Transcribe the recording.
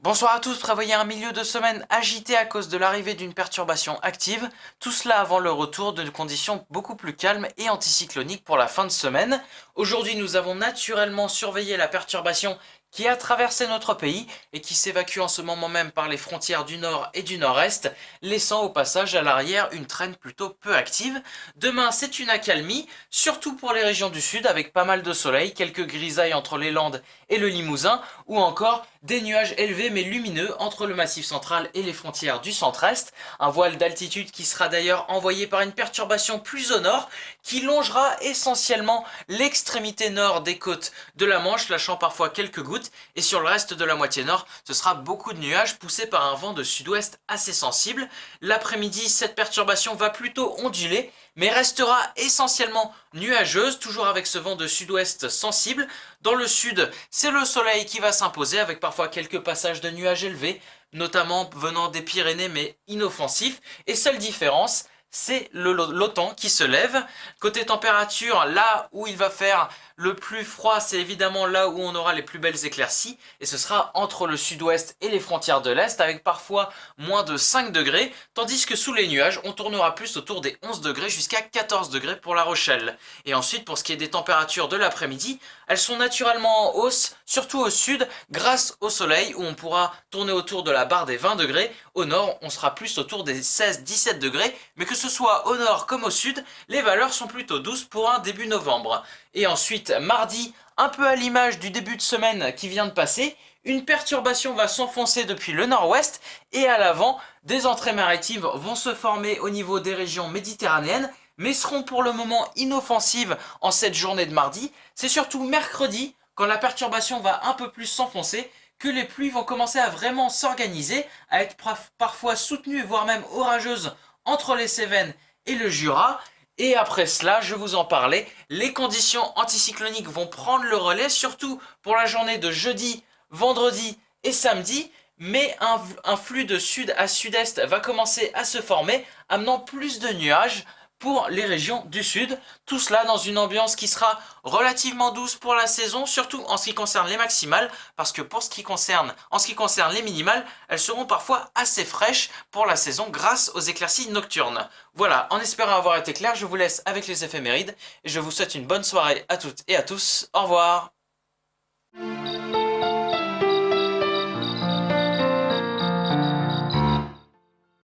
Bonsoir à tous, prévoyez un milieu de semaine agité à cause de l'arrivée d'une perturbation active, tout cela avant le retour de conditions beaucoup plus calmes et anticycloniques pour la fin de semaine. Aujourd'hui nous avons naturellement surveillé la perturbation qui a traversé notre pays et qui s'évacue en ce moment même par les frontières du nord et du nord-est, laissant au passage à l'arrière une traîne plutôt peu active. Demain c'est une accalmie, surtout pour les régions du sud avec pas mal de soleil, quelques grisailles entre les Landes et le Limousin, ou encore des nuages élevés mais lumineux entre le massif central et les frontières du centre-est, un voile d'altitude qui sera d'ailleurs envoyé par une perturbation plus au nord, qui longera essentiellement l'extrémité nord des côtes de la Manche, lâchant parfois quelques gouttes, et sur le reste de la moitié nord, ce sera beaucoup de nuages poussés par un vent de sud-ouest assez sensible. L'après-midi, cette perturbation va plutôt onduler, mais restera essentiellement nuageuse, toujours avec ce vent de sud-ouest sensible. Dans le sud, c'est le soleil qui va s'imposer avec parfois quelques passages de nuages élevés, notamment venant des Pyrénées mais inoffensifs. Et seule différence, c'est l'OTAN qui se lève. Côté température, là où il va faire le plus froid, c'est évidemment là où on aura les plus belles éclaircies, et ce sera entre le sud-ouest et les frontières de l'est, avec parfois moins de 5 degrés, tandis que sous les nuages, on tournera plus autour des 11 degrés jusqu'à 14 degrés pour La Rochelle. Et ensuite, pour ce qui est des températures de l'après-midi, elles sont naturellement en hausse, surtout au sud, grâce au soleil, où on pourra tourner autour de la barre des 20 degrés. Au nord, on sera plus autour des 16-17 degrés, mais que ce soit au nord comme au sud, les valeurs sont plutôt douces pour un début novembre. Et ensuite, mardi, un peu à l'image du début de semaine qui vient de passer, une perturbation va s'enfoncer depuis le nord-ouest et à l'avant, des entrées maritimes vont se former au niveau des régions méditerranéennes, mais seront pour le moment inoffensives en cette journée de mardi. C'est surtout mercredi, quand la perturbation va un peu plus s'enfoncer, que les pluies vont commencer à vraiment s'organiser, à être parfois soutenues, voire même orageuses entre les Cévennes et le Jura. Et après cela, je vous en parlais, les conditions anticycloniques vont prendre le relais, surtout pour la journée de jeudi, vendredi et samedi, mais un flux de sud à sud-est va commencer à se former, amenant plus de nuages pour les régions du sud. Tout cela dans une ambiance qui sera relativement douce pour la saison, surtout en ce qui concerne les maximales, parce que en ce qui concerne les minimales, elles seront parfois assez fraîches pour la saison grâce aux éclaircies nocturnes. Voilà, en espérant avoir été clair, je vous laisse avec les éphémérides et je vous souhaite une bonne soirée à toutes et à tous. Au revoir.